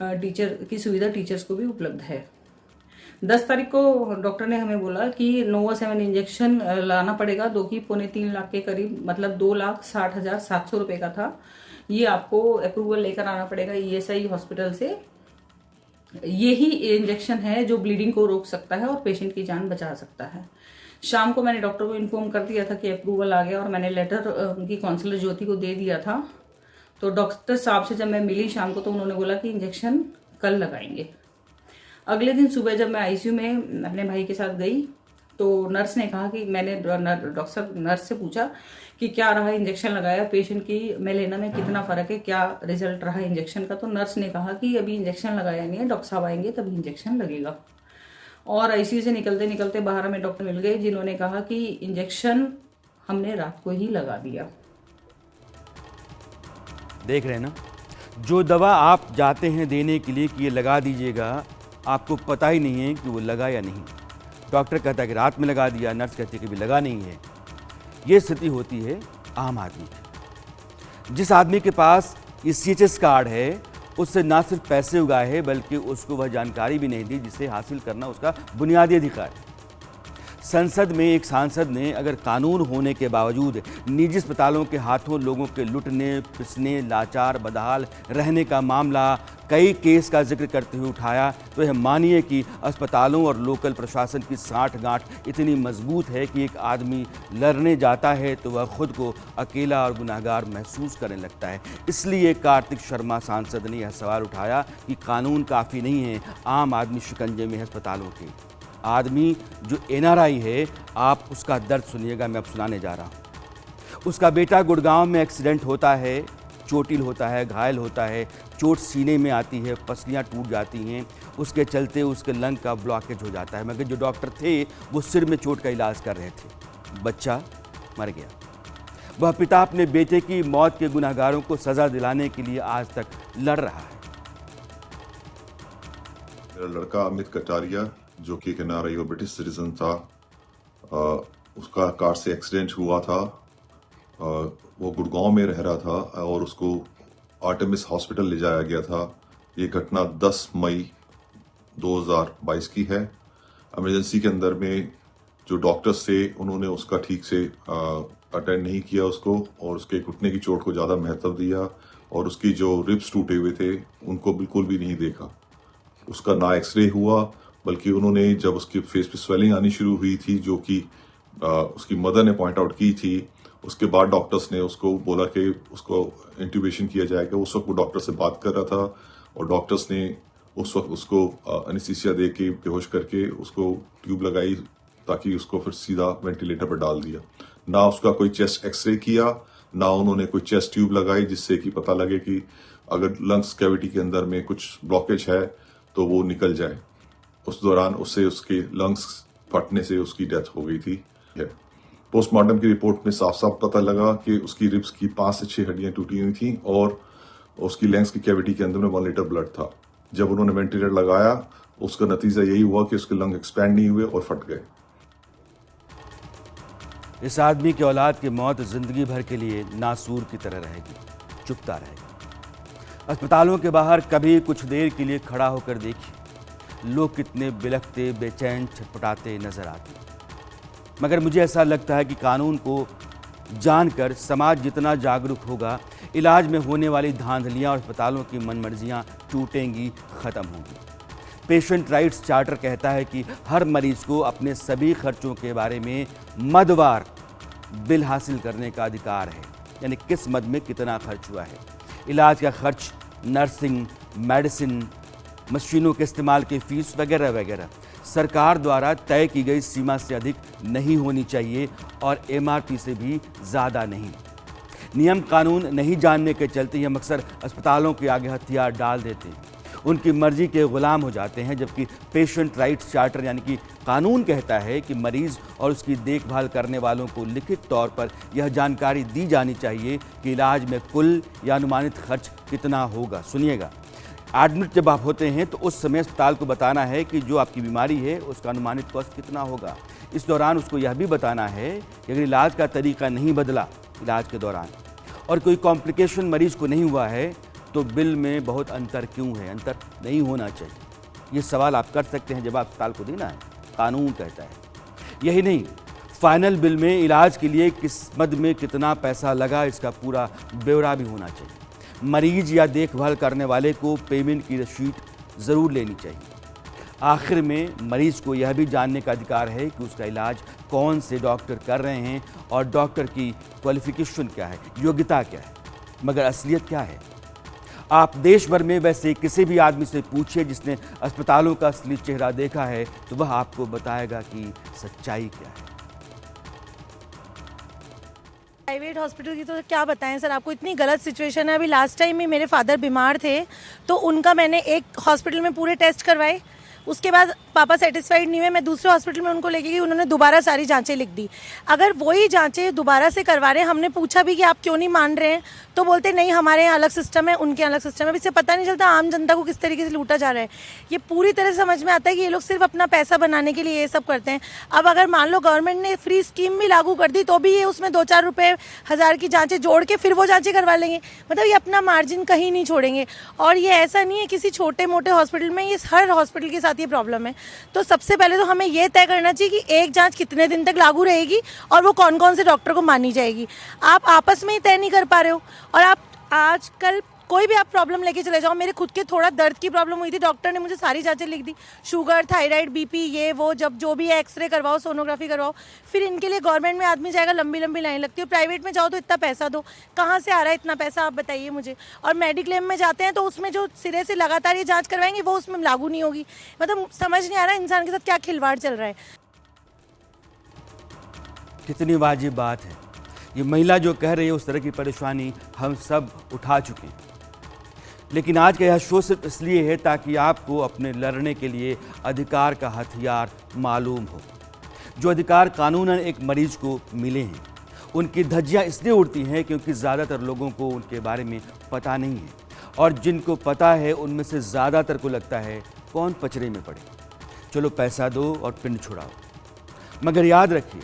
टीचर की सुविधा टीचर्स को भी उपलब्ध है। 10 तारीख को डॉक्टर ने हमें बोला कि NovoSeven इंजेक्शन लाना पड़ेगा, 2.3 लाख के करीब, मतलब 2,60,700 रुपये का था। ये आपको अप्रूवल लेकर आना पड़ेगा ESI हॉस्पिटल से। यही इंजेक्शन है जो ब्लीडिंग को रोक सकता है और पेशेंट की जान बचा सकता है। शाम को मैंने डॉक्टर को इन्फॉर्म कर दिया था कि अप्रूवल आ गया, और मैंने लेटर उनकी काउंसलर ज्योति को दे दिया था। तो डॉक्टर साहब से जब मैं मिली शाम को, तो उन्होंने बोला कि इंजेक्शन कल लगाएंगे। अगले दिन सुबह जब मैं ICU में अपने भाई के साथ गई, तो नर्स ने कहा कि मैंने नर्स से पूछा कि क्या रहा इंजेक्शन लगाया, पेशेंट की मेलेना में कितना फ़र्क है, क्या रिजल्ट रहा इंजेक्शन का। तो नर्स ने कहा कि अभी इंजेक्शन लगाया नहीं है, डॉक्टर साहब आएंगे तभी इंजेक्शन लगेगा। और आईसीयू से निकलते निकलते बाहर हमें डॉक्टर मिल गए जिन्होंने कहा कि इंजेक्शन हमने रात को ही लगा दिया। देख रहे हैं ना, जो दवा आप जाते हैं देने के लिए कि ये लगा दीजिएगा, आपको पता ही नहीं है कि वो लगा या नहीं। डॉक्टर कहता है कि रात में लगा दिया, नर्स कहती है कि भी लगा नहीं है। ये स्थिति होती है आम आदमी की। जिस आदमी के पास ये CHS कार्ड है, उससे ना सिर्फ पैसे उगाए हैं बल्कि उसको वह जानकारी भी नहीं दी जिसे हासिल करना उसका बुनियादी अधिकार है। संसद में एक सांसद ने अगर कानून होने के बावजूद निजी अस्पतालों के हाथों लोगों के लुटने, पिसने, लाचार, बदहाल रहने का मामला कई केस का जिक्र करते हुए उठाया, तो यह मानिए कि अस्पतालों और लोकल प्रशासन की साठगांठ इतनी मजबूत है कि एक आदमी लड़ने जाता है तो वह खुद को अकेला और गुनाहगार महसूस करने लगता है। इसलिए कार्तिक शर्मा सांसद ने यह सवाल उठाया कि कानून काफ़ी नहीं है, आम आदमी शिकंजे में है अस्पतालों के। आदमी जो NRI है, आप उसका दर्द सुनिएगा, मैं अब सुनाने जा रहा हूँ। उसका बेटा गुड़गांव में एक्सीडेंट होता है, चोटिल होता है, घायल होता है, चोट सीने में आती है, पसलियाँ टूट जाती हैं, उसके चलते उसके लंग का ब्लॉकेज हो जाता है। मगर जो डॉक्टर थे वो सिर में चोट का इलाज कर रहे थे, बच्चा मर गया। वह पिता अपने बेटे की मौत के गुनहगारों को सज़ा दिलाने के लिए आज तक लड़ रहा है। मेरा लड़का अमित कटारिया जो कि एक NRI और ब्रिटिश सिटीजन था, उसका कार से एक्सीडेंट हुआ था। वो गुड़गांव में रह रहा था और उसको आर्टेमिस हॉस्पिटल ले जाया गया था। ये घटना 10 मई 2022 की है। इमरजेंसी के अंदर में जो डॉक्टर्स थे उन्होंने उसका ठीक से अटेंड नहीं किया उसको, और उसके घुटने की चोट को ज़्यादा महत्व दिया, और उसकी जो रिब्स टूटे हुए थे उनको बिल्कुल भी नहीं देखा। उसका ना एक्सरे हुआ, बल्कि उन्होंने जब उसके फेस पे स्वेलिंग आनी शुरू हुई थी जो कि उसकी मदर ने पॉइंट आउट की थी, उसके बाद डॉक्टर्स ने उसको बोला कि उसको इंट्यूबेशन किया जाएगा। उस वक्त वो डॉक्टर से बात कर रहा था और डॉक्टर्स ने उस वक्त उसको एनेस्थीसिया दे के बेहोश करके उसको ट्यूब लगाई ताकि उसको फिर सीधा वेंटिलेटर पर डाल दिया। ना उसका कोई चेस्ट एक्सरे किया, ना उन्होंने कोई चेस्ट ट्यूब लगाई जिससे कि पता लगे कि अगर लंग्स कैविटी के अंदर में कुछ ब्लॉकेज है तो वो निकल जाए। उस दौरान उससे उसके लंग्स फटने से उसकी डेथ हो गई थी। पोस्टमार्टम की रिपोर्ट में साफ साफ पता लगा कि उसकी रिब्स की 5 से 6 हड्डियां टूटी हुई थी और उसकी लंग्स की कैविटी के अंदर में 1 लीटर ब्लड था। जब उन्होंने वेंटिलेटर लगाया उसका नतीजा यही हुआ कि उसके लंग एक्सपैंड नहीं हुए और फट गए। इस आदमी की औलाद की मौत जिंदगी भर के लिए नासूर की तरह रहेगी, चुपता रहेगा। अस्पतालों के बाहर कभी कुछ देर के लिए खड़ा होकर देखिए, लोग कितने बिलखते, बेचैन, छटपटाते नजर आते। मगर मुझे ऐसा लगता है कि कानून को जानकर समाज जितना जागरूक होगा, इलाज में होने वाली धांधलियां और अस्पतालों की मनमर्जियां टूटेंगी, खत्म होंगी। पेशेंट राइट्स चार्टर कहता है कि हर मरीज को अपने सभी खर्चों के बारे में मदवार बिल हासिल करने का अधिकार है, यानी किस मद में कितना खर्च हुआ है। इलाज का खर्च, नर्सिंग, मेडिसिन, मशीनों के इस्तेमाल की फीस वगैरह वगैरह सरकार द्वारा तय की गई सीमा से अधिक नहीं होनी चाहिए और MRP से भी ज़्यादा नहीं। नियम कानून नहीं जानने के चलते हम अक्सर अस्पतालों के आगे हथियार डाल देते हैं, उनकी मर्जी के गुलाम हो जाते हैं, जबकि पेशेंट राइट्स चार्टर यानी कि कानून कहता है कि मरीज और उसकी देखभाल करने वालों को लिखित तौर पर यह जानकारी दी जानी चाहिए कि इलाज में कुल या अनुमानित खर्च कितना होगा। सुनिएगा, एडमिट जब आप होते हैं तो उस समय अस्पताल को बताना है कि जो आपकी बीमारी है उसका अनुमानित कॉस्ट कितना होगा। इस दौरान उसको यह भी बताना है कि अगर इलाज का तरीका नहीं बदला इलाज के दौरान और कोई कॉम्प्लिकेशन मरीज को नहीं हुआ है तो बिल में बहुत अंतर क्यों है, अंतर नहीं होना चाहिए। ये सवाल आप कर सकते हैं, जब आप अस्पताल को देना है, कानून कहता है। यही नहीं, फाइनल बिल में इलाज के लिए किस मद में कितना पैसा लगा इसका पूरा ब्यौरा भी होना चाहिए। मरीज या देखभाल करने वाले को पेमेंट की रसीद ज़रूर लेनी चाहिए। आखिर में मरीज को यह भी जानने का अधिकार है कि उसका इलाज कौन से डॉक्टर कर रहे हैं और डॉक्टर की क्वालिफिकेशन क्या है, योग्यता क्या है। मगर असलियत क्या है? आप देश भर में वैसे किसी भी आदमी से पूछिए जिसने अस्पतालों का असली चेहरा देखा है तो वह आपको बताएगा कि सच्चाई क्या है। प्राइवेट हॉस्पिटल की तो क्या बताएं सर, आपको इतनी गलत सिचुएशन है। अभी लास्ट टाइम में मेरे फादर बीमार थे तो उनका मैंने एक हॉस्पिटल में पूरे टेस्ट करवाए, उसके बाद पापा सेटिस्फाइड नहीं हुए, मैं दूसरे हॉस्पिटल में उनको लेके गई, उन्होंने दोबारा सारी जांचें लिख दी। अगर वही जांचें दोबारा से करवा रहे हैं, हमने पूछा भी कि आप क्यों नहीं मान रहे हैं, तो बोलते नहीं हमारे यहाँ अलग सिस्टम है, उनके अलग सिस्टम है। अब इससे पता नहीं चलता आम जनता को किस तरीके से लूटा जा रहा है। ये पूरी तरह से समझ में आता है कि ये लोग सिर्फ अपना पैसा बनाने के लिए ये सब करते हैं। अब अगर मान लो गवर्नमेंट ने फ्री स्कीम भी लागू कर दी तो भी ये उसमें 2-4 रुपए हजार की जांचें जोड़ के फिर वो जांचें करवा लेंगे। मतलब ये अपना मार्जिन कहीं नहीं छोड़ेंगे। और ये ऐसा नहीं है किसी छोटे मोटे हॉस्पिटल में, ये हर हॉस्पिटल के साथ ये प्रॉब्लम है। तो सबसे पहले तो हमें ये तय करना चाहिए कि एक जांच कितने दिन तक लागू रहेगी और वो कौन कौन से डॉक्टर को मानी जाएगी। आप आपस में ही तय नहीं कर पा रहे हो। और आप आजकल कोई भी आप प्रॉब्लम लेके चले जाओ, मेरे खुद के थोड़ा दर्द की प्रॉब्लम हुई थी, डॉक्टर ने मुझे सारी जांचें लिख दी, शुगर, थायराइड, बीपी, ये वो, जब जो भी है एक्सरे करवाओ, सोनोग्राफी करवाओ। फिर इनके लिए गवर्नमेंट में आदमी जाएगा, लंबी लंबी लाइन लगती है। प्राइवेट में जाओ तो इतना पैसा दो, कहाँ से आ रहा है इतना पैसा आप बताइए मुझे। और मेडिक्लेम में जाते हैं तो उसमें जो सिरे से लगातार ये जाँच करवाएंगे वो उसमें लागू नहीं होगी। मतलब समझ नहीं आ रहा इंसान के साथ क्या खिलवाड़ चल रहा है। कितनी वाजिब बात है। ये महिला जो कह रही है उस तरह की परेशानी हम सब उठा चुके हैं। लेकिन आज का यह शो सिर्फ इसलिए है ताकि आपको अपने लड़ने के लिए अधिकार का हथियार मालूम हो। जो अधिकार कानूनन एक मरीज को मिले हैं, उनकी धज्जियां इसलिए उड़ती हैं क्योंकि ज़्यादातर लोगों को उनके बारे में पता नहीं है। और जिनको पता है उनमें से ज़्यादातर को लगता है कौन पचड़े में पड़े, चलो पैसा दो और पिंड छुड़ाओ। मगर याद रखिए,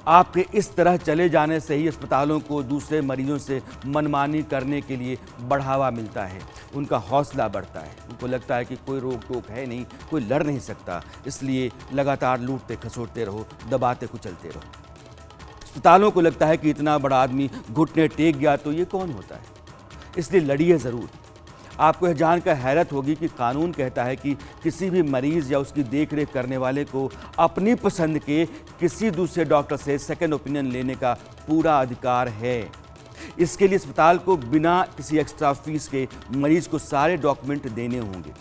आपके इस तरह चले जाने से ही अस्पतालों को दूसरे मरीजों से मनमानी करने के लिए बढ़ावा मिलता है, उनका हौसला बढ़ता है। उनको लगता है कि कोई रोक टोक है नहीं, कोई लड़ नहीं सकता, इसलिए लगातार लूटते खसोटते रहो, दबाते कुचलते रहो। अस्पतालों को लगता है कि इतना बड़ा आदमी घुटने टेक गया तो ये कौन होता है, इसलिए लड़िए ज़रूर। आपको यह जानकर हैरत होगी कि कानून कहता है कि किसी भी मरीज़ या उसकी देखरेख करने वाले को अपनी पसंद के किसी दूसरे डॉक्टर से सेकंड ओपिनियन लेने का पूरा अधिकार है। इसके लिए अस्पताल को बिना किसी एक्स्ट्रा फीस के मरीज़ को सारे डॉक्यूमेंट देने होंगे।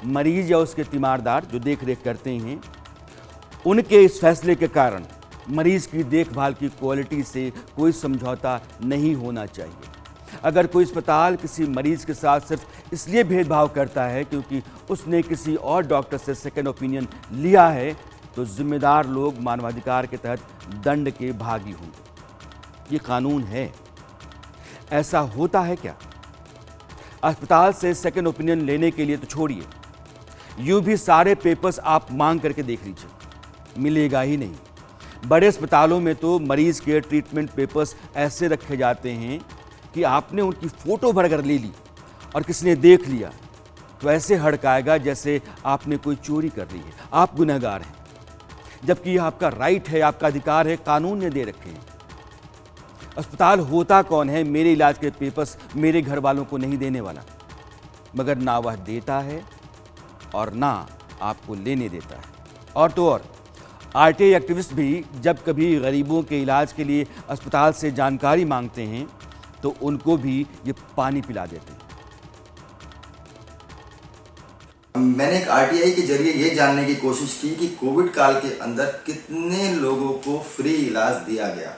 मरीज़ या उसके तीमारदार जो देखरेख करते हैं, उनके इस फैसले के कारण मरीज़ की देखभाल की क्वालिटी से कोई समझौता नहीं होना चाहिए। अगर कोई अस्पताल किसी मरीज के साथ सिर्फ इसलिए भेदभाव करता है क्योंकि उसने किसी और डॉक्टर से सेकंड ओपिनियन लिया है, तो जिम्मेदार लोग मानवाधिकार के तहत दंड के भागी होंगे। ये कानून है। ऐसा होता है क्या? अस्पताल से सेकंड ओपिनियन लेने के लिए तो छोड़िए, यूं भी सारे पेपर्स आप मांग करके देख लीजिए, मिलेगा ही नहीं। बड़े अस्पतालों में तो मरीज के ट्रीटमेंट पेपर्स ऐसे रखे जाते हैं कि आपने उनकी फ़ोटो भरकर ले ली और किसी ने देख लिया तो ऐसे हड़काएगा जैसे आपने कोई चोरी कर ली है, आप गुनहगार हैं, जबकि यह आपका राइट है, आपका अधिकार है, कानून ने दे रखे हैं। अस्पताल होता कौन है मेरे इलाज के पेपर्स मेरे घर वालों को नहीं देने वाला, मगर ना वह देता है और ना आपको लेने देता है। और तो और आरटीआई एक्टिविस्ट भी जब कभी गरीबों के इलाज के लिए अस्पताल से जानकारी मांगते हैं तो उनको भी ये पानी पिला देते हैं। मैंने एक आरटीआई के जरिए ये जानने की कोशिश की कि कोविड काल के अंदर कितने लोगों को फ्री इलाज दिया गया,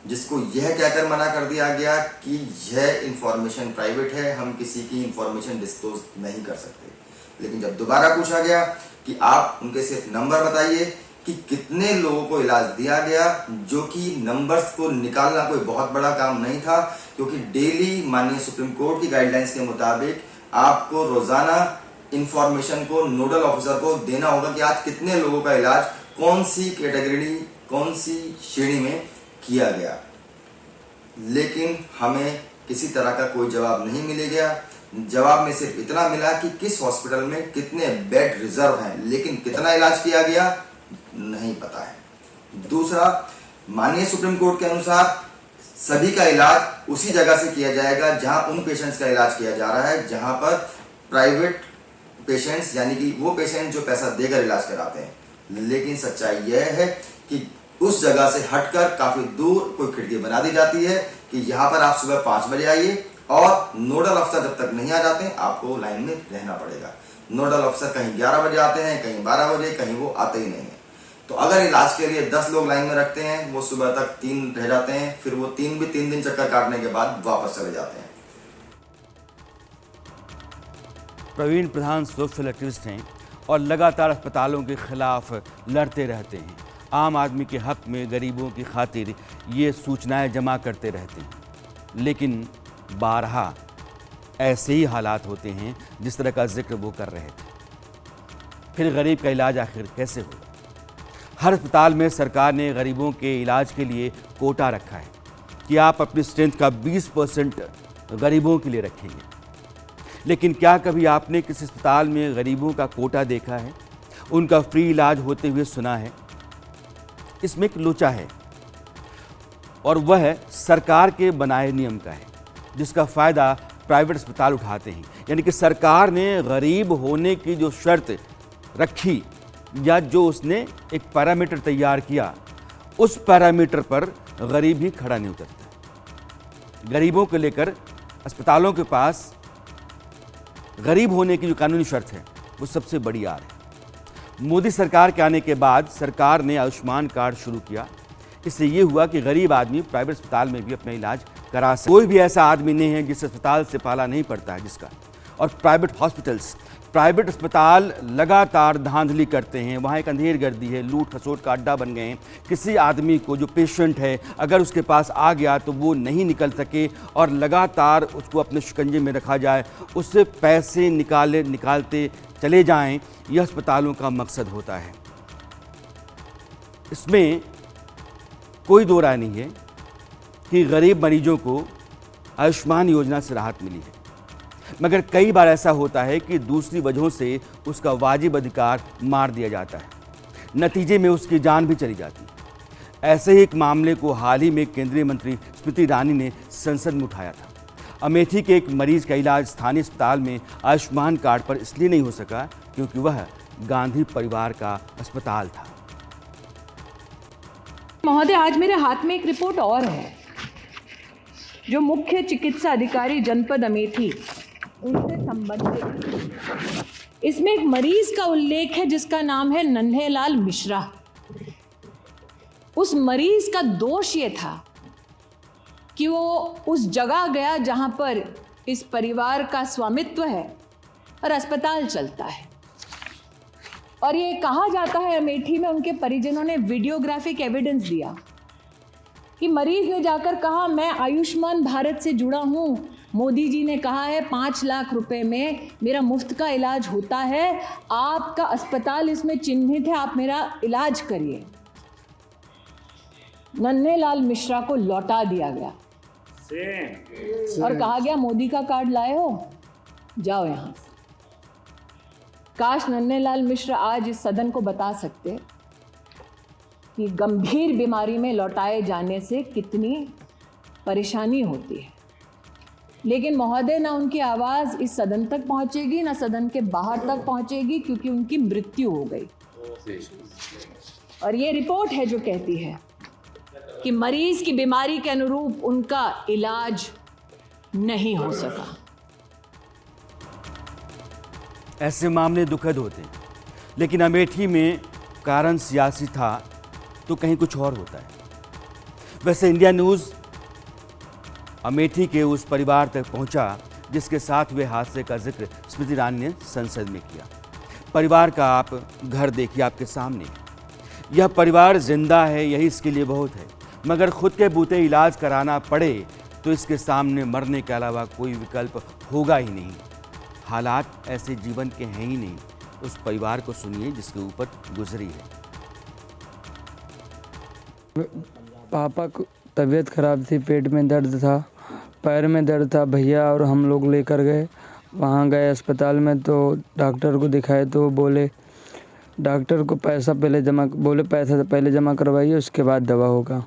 जिसको यह कहकर मना कर दिया गया कि यह इंफॉर्मेशन प्राइवेट है, हम किसी की इंफॉर्मेशन डिस्क्लोज नहीं कर सकते। लेकिन जब दोबारा पूछा गया कि आप उनके सिर्फ नंबर बताइए कि कितने लोगों को इलाज दिया गया, जो कि नंबर्स को निकालना कोई बहुत बड़ा काम नहीं था, क्योंकि डेली माननीय सुप्रीम कोर्ट की गाइडलाइंस के मुताबिक आपको रोजाना इंफॉर्मेशन को नोडल ऑफिसर को देना होगा कि आज कितने लोगों का इलाज कौन सी कैटेगरी, कौन सी श्रेणी में किया गया। लेकिन हमें किसी तरह का कोई जवाब नहीं मिल गया। जवाब में सिर्फ इतना मिला कि किस हॉस्पिटल में कितने बेड रिजर्व हैं, लेकिन कितना इलाज किया गया नहीं पता है। दूसरा, माननीय सुप्रीम कोर्ट के अनुसार सभी का इलाज उसी जगह से किया जाएगा जहां उन पेशेंट्स का इलाज किया जा रहा है जहां पर प्राइवेट पेशेंट्स, यानी कि वो पेशेंट जो पैसा देकर इलाज कराते हैं। लेकिन सच्चाई यह है कि उस जगह से हटकर काफी दूर कोई खिड़की बना दी जाती है कि यहाँ पर आप सुबह 5 बजे आइए और नोडल अफसर जब तक नहीं आ जाते आपको लाइन में रहना पड़ेगा। नोडल अफसर कहीं 11 बजे आते हैं, कहीं 12 बजे, कहीं वो आते ही नहीं है। तो अगर इलाज के लिए 10 लोग लाइन में रखते हैं, वो सुबह तक 3 रह जाते हैं, फिर वो 3 दिन चक्कर काटने के बाद वापस चले जाते हैं। प्रवीण प्रधान सोशल एक्टिविस्ट हैं और लगातार अस्पतालों के खिलाफ लड़ते रहते हैं। आम आदमी के हक में गरीबों की खातिर ये सूचनाएं जमा करते रहते हैं, लेकिन बारहा ऐसे ही हालात होते हैं जिस तरह का जिक्र वो कर रहे थे। फिर गरीब का इलाज आखिर कैसे होगा? हर अस्पताल में सरकार ने गरीबों के इलाज के लिए कोटा रखा है कि आप अपनी स्ट्रेंथ का 20% गरीबों के लिए रखेंगे। लेकिन क्या कभी आपने किसी अस्पताल में गरीबों का कोटा देखा है, उनका फ्री इलाज होते हुए सुना है? इसमें एक लोचा है और वह सरकार के बनाए नियम का है, जिसका फ़ायदा प्राइवेट अस्पताल उठाते हैं। यानी कि सरकार ने गरीब होने की जो शर्त रखी या जो उसने एक पैरामीटर तैयार किया, उस पैरामीटर पर गरीब ही खड़ा नहीं उतरता। गरीबों को लेकर अस्पतालों के पास गरीब होने की जो कानूनी शर्त है वो सबसे बड़ी आड़ है। मोदी सरकार के आने के बाद सरकार ने आयुष्मान कार्ड शुरू किया। इससे ये हुआ कि गरीब आदमी प्राइवेट अस्पताल में भी अपना इलाज करा सके। कोई भी ऐसा आदमी नहीं है जिस अस्पताल से पाला नहीं पड़ता है जिसका। और प्राइवेट अस्पताल लगातार धांधली करते हैं। वहाँ एक अंधेर गर्दी है, लूट खसोट का अड्डा बन गए हैं। किसी आदमी को जो पेशेंट है अगर उसके पास आ गया तो वो नहीं निकल सके और लगातार उसको अपने शिकंजे में रखा जाए, उससे पैसे निकालते चले जाएं, यह अस्पतालों का मकसद होता है। इसमें कोई दो राय नहीं है कि गरीब मरीजों को आयुष्मान योजना से राहत मिली है, मगर कई बार ऐसा होता है कि दूसरी वजहों से उसका वाजिब अधिकार मार दिया जाता है, नतीजे में उसकी जान भी चली जाती है। ऐसे ही एक मामले को हाल ही में केंद्रीय मंत्री स्मृति ईरानी ने संसद में उठाया था। अमेठी के एक मरीज का इलाज स्थानीय अस्पताल में आयुष्मान कार्ड पर इसलिए नहीं हो सका क्योंकि वह गांधी परिवार का अस्पताल था। महोदय, आज मेरे हाथ में एक रिपोर्ट और है जो मुख्य चिकित्सा अधिकारी जनपद अमेठी उनसे संबंधित। इसमें एक मरीज का उल्लेख है जिसका नाम है नन्हेलाल मिश्रा। उस मरीज का दोष ये था कि वो उस जगह गया जहां पर इस परिवार का स्वामित्व है और अस्पताल चलता है, और ये कहा जाता है अमेठी में उनके परिजनों ने वीडियोग्राफिक एविडेंस दिया कि मरीज ने जाकर कहा मैं आयुष्मान भारत से जुड़ा हूँ, मोदी जी ने कहा है 5 लाख रुपए में मेरा मुफ्त का इलाज होता है, आपका अस्पताल इसमें चिन्हित है, आप मेरा इलाज करिए। नन्हेलाल मिश्रा को लौटा दिया गया और कहा गया मोदी का कार्ड लाए हो, जाओ यहाँ से। काश नन्हेलाल मिश्रा आज इस सदन को बता सकते कि गंभीर बीमारी में लौटाए जाने से कितनी परेशानी होती है, लेकिन महोदय ना उनकी आवाज़ इस सदन तक पहुंचेगी ना सदन के बाहर तक पहुंचेगी क्योंकि उनकी मृत्यु हो गई। और ये रिपोर्ट है जो कहती है कि मरीज की बीमारी के अनुरूप उनका इलाज नहीं हो सका। ऐसे मामले दुखद होते हैं, लेकिन अमेठी में कारण सियासी था तो कहीं कुछ और होता है। वैसे इंडिया न्यूज़ अमेठी के उस परिवार तक पहुंचा जिसके साथ हुए हादसे का जिक्र स्मृति ईरानी ने संसद में किया। परिवार का आप घर देखिए, आपके सामने यह परिवार जिंदा है, यही इसके लिए बहुत है, मगर खुद के बूते इलाज कराना पड़े तो इसके सामने मरने के अलावा कोई विकल्प होगा ही नहीं। हालात ऐसे जीवन के हैं ही नहीं। उस परिवार को सुनिए जिसके ऊपर गुजरी है। पापा को तबीयत खराब थी, पेट में दर्द था, पैर में दर्द था, भैया और हम लोग लेकर गए। वहाँ गए अस्पताल में तो डॉक्टर को दिखाए तो बोले डॉक्टर को पैसा पहले जमा करवाइए, उसके बाद दवा होगा।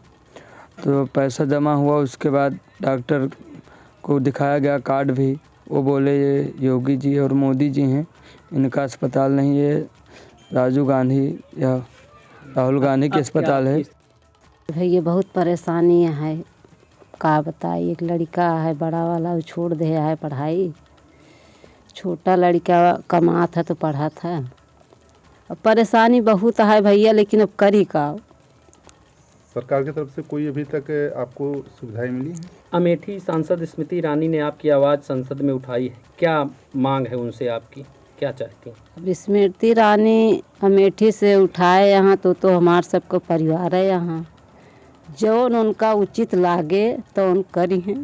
तो पैसा जमा हुआ, उसके बाद डॉक्टर को दिखाया गया कार्ड भी, वो बोले ये योगी जी और मोदी जी हैं, इनका अस्पताल नहीं, ये राजीव गांधी या राहुल गांधी के अस्पताल है। भैया बहुत परेशानी है, का बताइए। एक लड़का है बड़ा वाला, वो छोड़ दे है पढ़ाई, छोटा लड़का कमा था तो पढ़ा था। अब परेशानी बहुत है भैया, लेकिन अब करी का। सरकार की तरफ से कोई अभी तक आपको सुविधाएं मिली हैं? अमेठी सांसद स्मृति ईरानी ने आपकी आवाज़ संसद में उठाई है, क्या मांग है उनसे आपकी? क्या चाहती हैं? अब स्मृति ईरानी अमेठी से उठाए यहाँ तो हमार सबको परिवार है यहाँ, जो उनका उचित लागे तो उन करी हैं।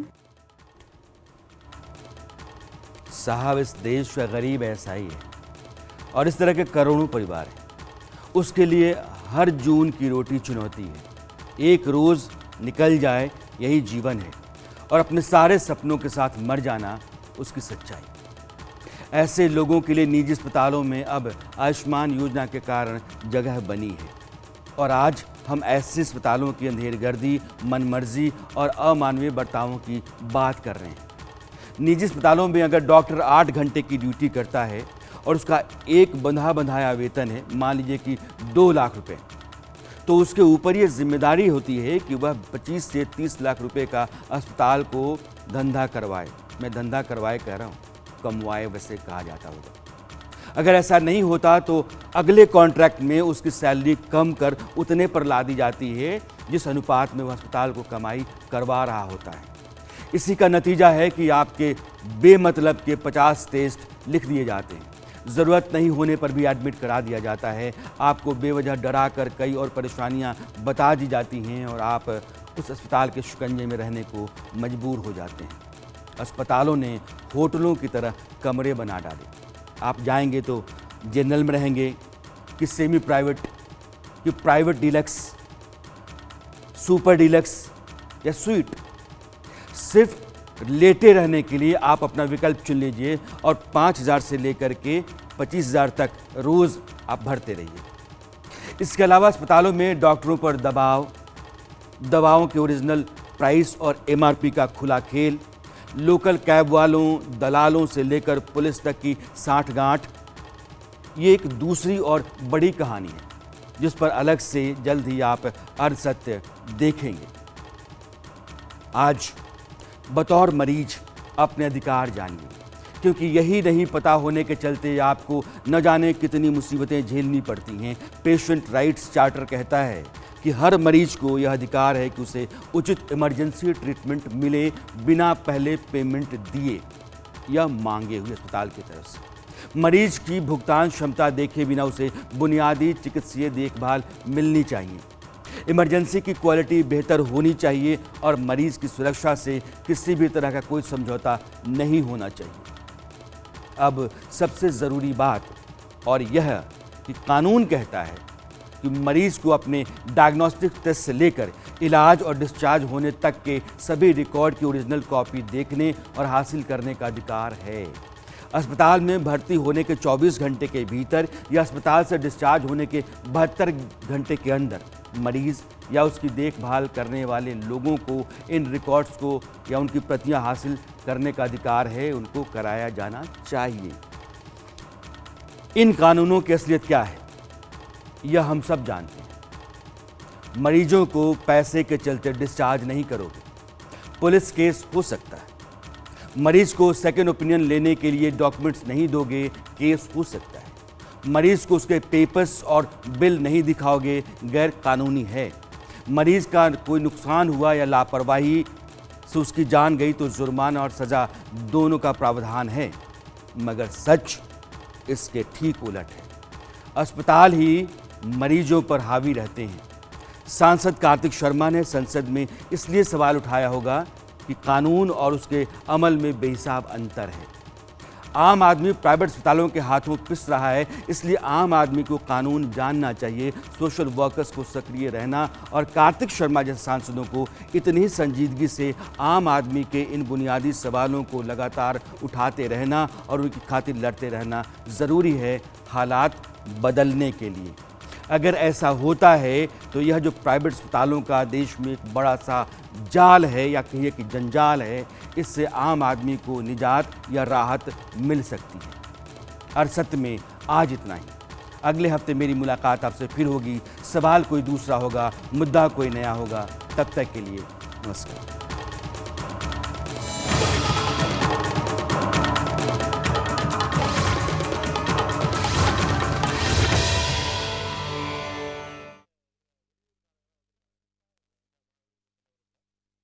साहब, इस देश का गरीब ऐसा ही है और इस तरह के करोड़ों परिवार हैं। उसके लिए हर जून की रोटी चुनौती है। एक रोज़ निकल जाए यही जीवन है और अपने सारे सपनों के साथ मर जाना उसकी सच्चाई। ऐसे लोगों के लिए निजी अस्पतालों में अब आयुष्मान योजना के कारण जगह बनी है और आज हम ऐसे अस्पतालों की अंधेरगर्दी, मनमर्जी और अमानवीय बर्तावों की बात कर रहे हैं। निजी अस्पतालों में अगर डॉक्टर 8 घंटे की ड्यूटी करता है और उसका एक बंधाया वेतन है, मान लीजिए कि 2 लाख रुपए, तो उसके ऊपर ये जिम्मेदारी होती है कि वह 25 से 30 लाख रुपए का अस्पताल को धंधा करवाए। मैं धंधा करवाए कह रहा हूँ, कमवाए वैसे कहा जाता होगा। अगर ऐसा नहीं होता तो अगले कॉन्ट्रैक्ट में उसकी सैलरी कम कर उतने पर ला दी जाती है जिस अनुपात में वह अस्पताल को कमाई करवा रहा होता है। इसी का नतीजा है कि आपके बेमतलब के 50 टेस्ट लिख दिए जाते हैं, ज़रूरत नहीं होने पर भी एडमिट करा दिया जाता है, आपको बेवजह डरा कर कई और परेशानियां बता दी जाती हैं और आप उस अस्पताल के शिकंजे में रहने को मजबूर हो जाते हैं। अस्पतालों ने होटलों की तरह कमरे बना डाले। आप जाएंगे तो जनरल में रहेंगे कि सेमी प्राइवेट, कि प्राइवेट डिलक्स, सुपर डिलक्स या स्वीट। सिर्फ लेटे रहने के लिए आप अपना विकल्प चुन लीजिए और 5,000 से लेकर के 25,000 तक रोज़ आप भरते रहिए। इसके अलावा अस्पतालों में डॉक्टरों पर दबाव, दवाओं के ओरिजिनल प्राइस और MRP का खुला खेल, लोकल कैब वालों, दलालों से लेकर पुलिस तक की साठगांठ, ये एक दूसरी और बड़ी कहानी है जिस पर अलग से जल्द ही आप अर्धसत्य देखेंगे। आज बतौर मरीज अपने अधिकार जानिए, क्योंकि यही नहीं पता होने के चलते आपको न जाने कितनी मुसीबतें झेलनी पड़ती हैं। पेशेंट राइट्स चार्टर कहता है कि हर मरीज को यह अधिकार है कि उसे उचित इमरजेंसी ट्रीटमेंट मिले बिना पहले पेमेंट दिए या मांगे हुए अस्पताल की तरफ से। मरीज की भुगतान क्षमता देखे बिना उसे बुनियादी चिकित्सीय देखभाल मिलनी चाहिए। इमरजेंसी की क्वालिटी बेहतर होनी चाहिए और मरीज की सुरक्षा से किसी भी तरह का कोई समझौता नहीं होना चाहिए। अब सबसे ज़रूरी बात और यह कि कानून कहता है कि मरीज को अपने डायग्नोस्टिक टेस्ट से लेकर इलाज और डिस्चार्ज होने तक के सभी रिकॉर्ड की ओरिजिनल कॉपी देखने और हासिल करने का अधिकार है। अस्पताल में भर्ती होने के 24 घंटे के भीतर या अस्पताल से डिस्चार्ज होने के 72 घंटे के अंदर मरीज या उसकी देखभाल करने वाले लोगों को इन रिकॉर्ड्स को या उनकी प्रतियां हासिल करने का अधिकार है, उनको कराया जाना चाहिए। इन कानूनों की असलियत क्या है यह हम सब जानते हैं। मरीजों को पैसे के चलते डिस्चार्ज नहीं करोगे, पुलिस केस हो सकता है। मरीज को सेकेंड ओपिनियन लेने के लिए डॉक्यूमेंट्स नहीं दोगे, केस हो सकता है। मरीज को उसके पेपर्स और बिल नहीं दिखाओगे, गैर कानूनी है। मरीज का कोई नुकसान हुआ या लापरवाही से उसकी जान गई तो जुर्माना और सज़ा दोनों का प्रावधान है। मगर सच इसके ठीक उलट है। अस्पताल ही मरीजों पर हावी रहते हैं। सांसद कार्तिक शर्मा ने संसद में इसलिए सवाल उठाया होगा कि कानून और उसके अमल में बेहिसाब अंतर है। आम आदमी प्राइवेट अस्पतालों के हाथों पिस रहा है, इसलिए आम आदमी को कानून जानना चाहिए, सोशल वर्कर्स को सक्रिय रहना और कार्तिक शर्मा जैसे सांसदों को इतनी संजीदगी से आम आदमी के इन बुनियादी सवालों को लगातार उठाते रहना और उनकी खातिर लड़ते रहना ज़रूरी है हालात बदलने के लिए। अगर ऐसा होता है तो यह जो प्राइवेट अस्पतालों का देश में एक बड़ा सा जाल है या कहिए कि जंजाल है, इससे आम आदमी को निजात या राहत मिल सकती है। अरसत में आज इतना ही। अगले हफ्ते मेरी मुलाकात आपसे फिर होगी। सवाल कोई दूसरा होगा, मुद्दा कोई नया होगा। तब तक के लिए नमस्कार।